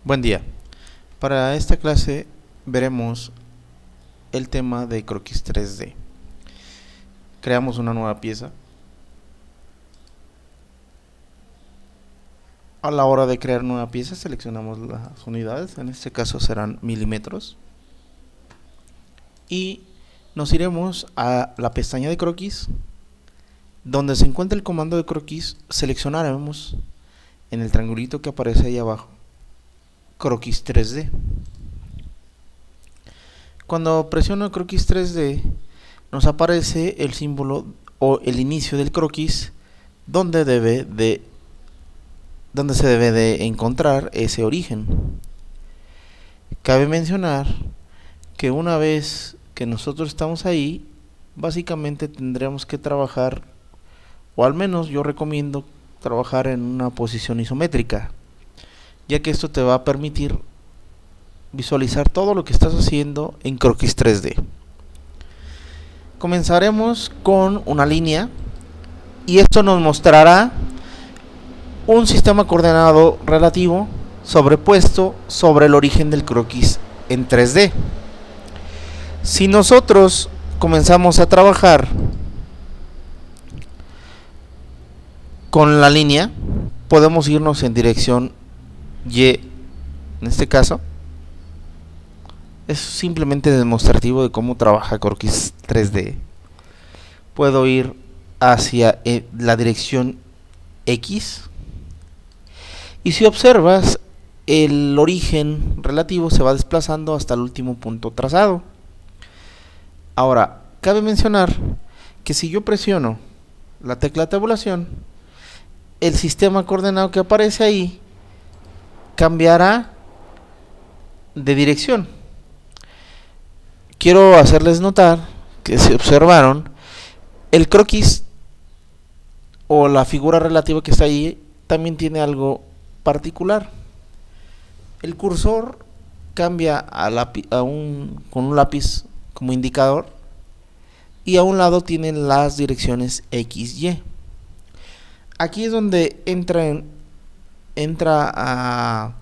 Buen día. Para esta clase veremos el tema de croquis 3D. Creamos una nueva pieza. A la hora de crear nueva pieza seleccionamos las unidades, en este caso serán milímetros. Y nos iremos a la pestaña de croquis. Donde se encuentra el comando de croquis, seleccionaremos en el triangulito que aparece ahí abajo croquis 3D. Cuando presiono croquis 3D nos aparece el símbolo o el inicio del croquis donde se debe de encontrar ese origen. Cabe mencionar que una vez que nosotros estamos ahí, básicamente tendremos que trabajar, o al menos yo recomiendo trabajar en una posición isométrica, ya que esto te va a permitir visualizar todo lo que estás haciendo en croquis 3D. Comenzaremos con una línea y esto nos mostrará un sistema coordenado relativo sobrepuesto sobre el origen del croquis en 3D. Si nosotros comenzamos a trabajar con la línea, podemos irnos en dirección Y. En este caso es simplemente demostrativo de cómo trabaja croquis 3D. Puedo ir hacia la dirección X, y si observas, el origen relativo se va desplazando hasta el último punto trazado. Ahora, cabe mencionar que si yo presiono la tecla de tabulación, el sistema coordenado que aparece ahí cambiará de dirección. Quiero hacerles notar que si observaron, el croquis o la figura relativa que está ahí también tiene algo particular. El cursor cambia con un lápiz como indicador, y a un lado tienen las direcciones X, Y. Aquí es donde entra a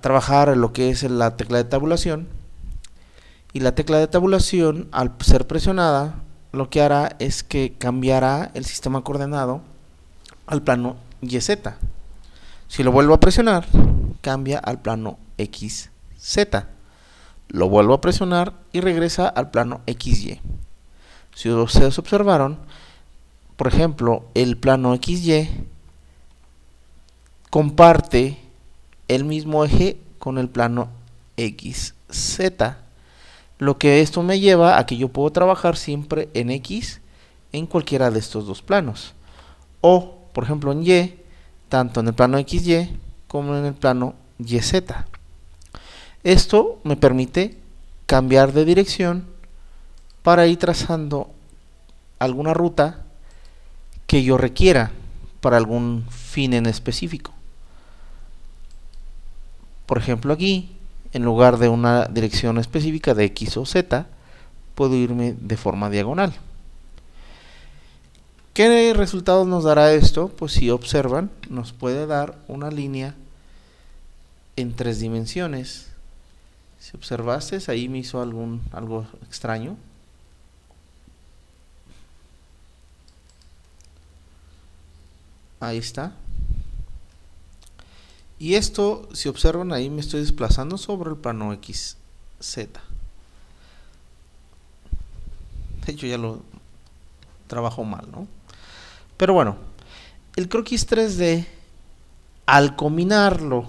trabajar en lo que es la tecla de tabulación, y la tecla de tabulación, al ser presionada, lo que hará es que cambiará el sistema coordenado al plano YZ. Si lo vuelvo a presionar, cambia al plano XZ. Lo vuelvo a presionar y regresa al plano XY. Si ustedes observaron, por ejemplo, el plano XY comparte el mismo eje con el plano XZ, lo que esto me lleva a que yo puedo trabajar siempre en X en cualquiera de estos dos planos, o por ejemplo en Y, tanto en el plano XY como en el plano YZ. Esto me permite cambiar de dirección para ir trazando alguna ruta que yo requiera para algún fin en específico. Por ejemplo, aquí, en lugar de una dirección específica de X o Z, puedo irme de forma diagonal. ¿Qué resultados nos dará esto? Pues si observan, nos puede dar una línea en 3 dimensiones. Si observaste, ahí me hizo algo extraño. Ahí está. Y esto, si observan, ahí me estoy desplazando sobre el plano XZ. De hecho, ya lo trabajo mal, ¿no? Pero bueno, el croquis 3D, al combinarlo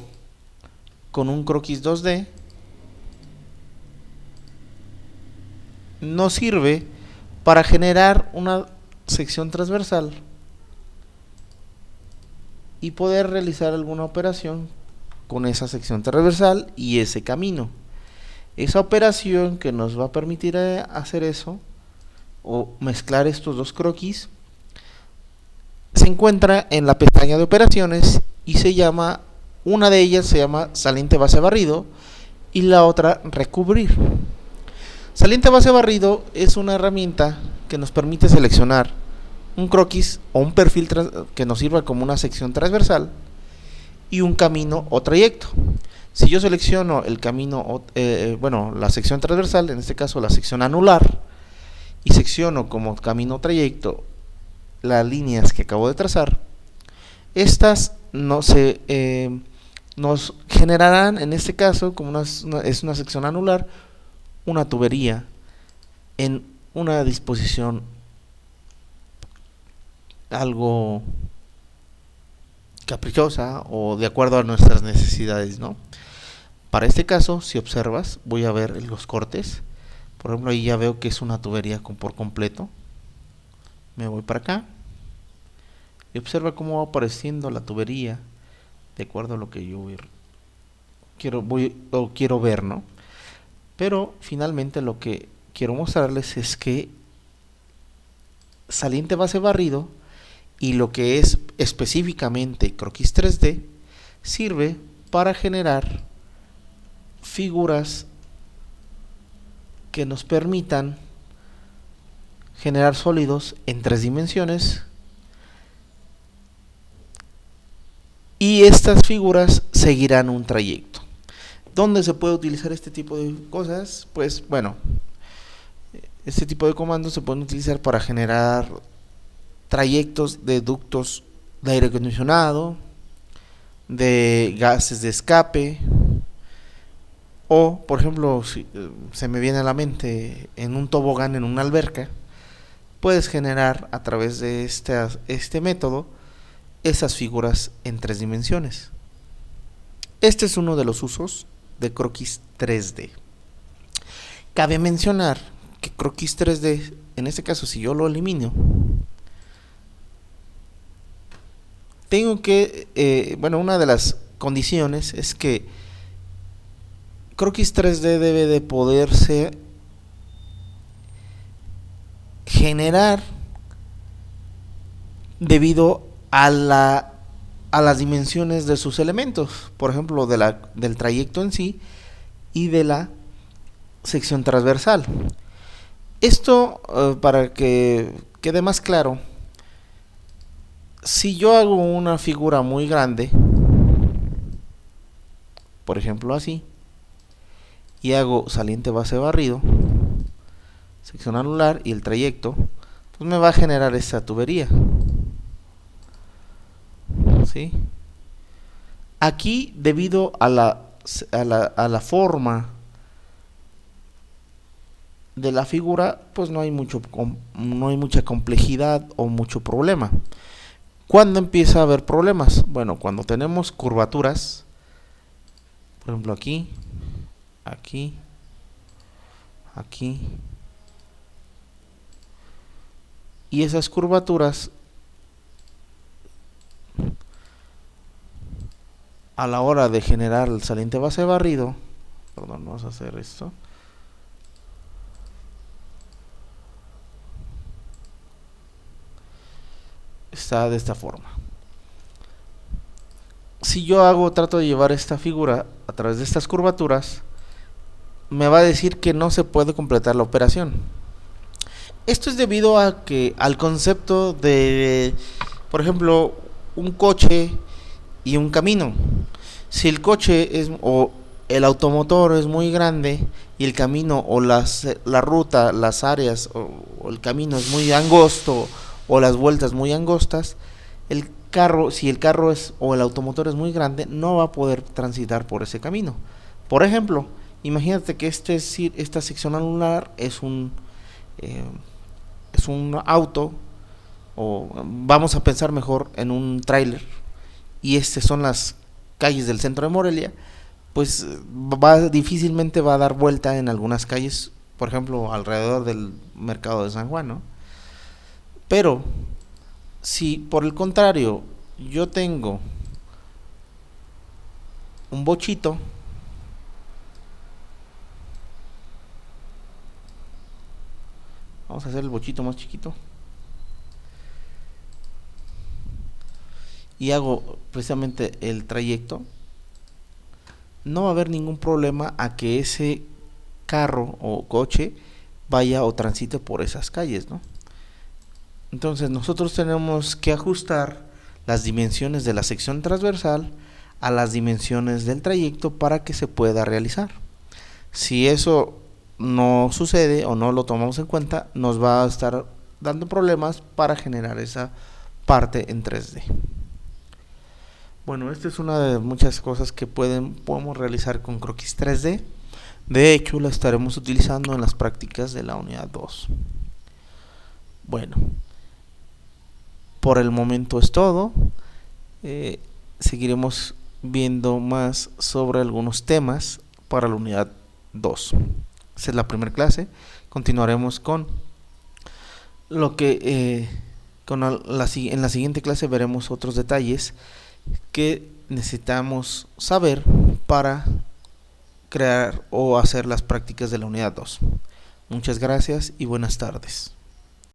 con un croquis 2D, nos sirve para generar una sección transversal y poder realizar alguna operación con esa sección transversal y ese camino. Esa operación que nos va a permitir hacer eso, o mezclar estos dos croquis, se encuentra en la pestaña de operaciones y una de ellas se llama saliente base barrido y la otra recubrir. Saliente base barrido es una herramienta que nos permite seleccionar un croquis o un perfil que nos sirva como una sección transversal y un camino o trayecto. Si yo selecciono el camino, la sección transversal, en este caso la sección anular, y secciono como camino o trayecto las líneas que acabo de trazar, estas nos generarán, en este caso, como es una sección anular, una tubería en una disposición algo caprichosa o de acuerdo a nuestras necesidades, ¿no? Para este caso, si observas, voy a ver los cortes. Por ejemplo, ahí ya veo que es una tubería por completo. Me voy para acá y observa cómo va apareciendo la tubería de acuerdo a lo que yo quiero ver, ¿no? Pero finalmente lo que quiero mostrarles es que saliente base barrido y lo que es específicamente croquis 3D sirve para generar figuras que nos permitan generar sólidos en 3 dimensiones, y estas figuras seguirán un trayecto. ¿Dónde se puede utilizar este tipo de cosas? Pues bueno, este tipo de comandos se pueden utilizar para generar trayectos de ductos de aire acondicionado, de gases de escape, o por ejemplo, si se me viene a la mente en un tobogán en una alberca, puedes generar a través de este método esas figuras en 3 dimensiones. Este es uno de los usos de croquis 3D. Cabe mencionar que croquis 3D, en este caso si yo lo elimino, tengo que, una de las condiciones es que croquis 3D debe de poderse generar debido a las dimensiones de sus elementos, por ejemplo del trayecto en sí y de la sección transversal. Esto, para que quede más claro, si yo hago una figura muy grande, por ejemplo así, y hago saliente base barrido, sección anular y el trayecto, pues me va a generar esta tubería. ¿Sí? Aquí, debido a la forma de la figura, pues no hay mucha complejidad o mucho problema. ¿Cuándo empieza a haber problemas? Bueno, cuando tenemos curvaturas, por ejemplo aquí, aquí, aquí, y esas curvaturas a la hora de generar el saliente base barrido, perdón, vamos a hacer esto, está de esta forma. Si yo trato de llevar esta figura a través de estas curvaturas, me va a decir que no se puede completar la operación. Esto es debido al concepto de, por ejemplo, un coche y un camino. Si el coche o el automotor es muy grande y el camino o la ruta, las áreas o el camino es muy angosto o las vueltas muy angostas, si el carro o el automotor es muy grande, no va a poder transitar por ese camino. Por ejemplo, imagínate que esta sección anular es un auto, o vamos a pensar mejor en un tráiler, y son las calles del centro de Morelia, pues difícilmente va a dar vuelta en algunas calles, por ejemplo alrededor del mercado de San Juan, ¿no? Pero si por el contrario yo tengo un bochito, vamos a hacer el bochito más chiquito, y hago precisamente el trayecto, no va a haber ningún problema a que ese carro o coche vaya o transite por esas calles, ¿no? Entonces nosotros tenemos que ajustar las dimensiones de la sección transversal a las dimensiones del trayecto para que se pueda realizar. Si eso no sucede o no lo tomamos en cuenta, nos va a estar dando problemas para generar esa parte en 3D. Bueno, esta es una de muchas cosas que podemos realizar con croquis 3D. De hecho, la estaremos utilizando en las prácticas de la unidad 2. Bueno, por el momento es todo. Seguiremos viendo más sobre algunos temas para la unidad 2. Esta es la primera clase. Continuaremos con lo que en la siguiente clase veremos otros detalles que necesitamos saber para crear o hacer las prácticas de la unidad 2. Muchas gracias y buenas tardes.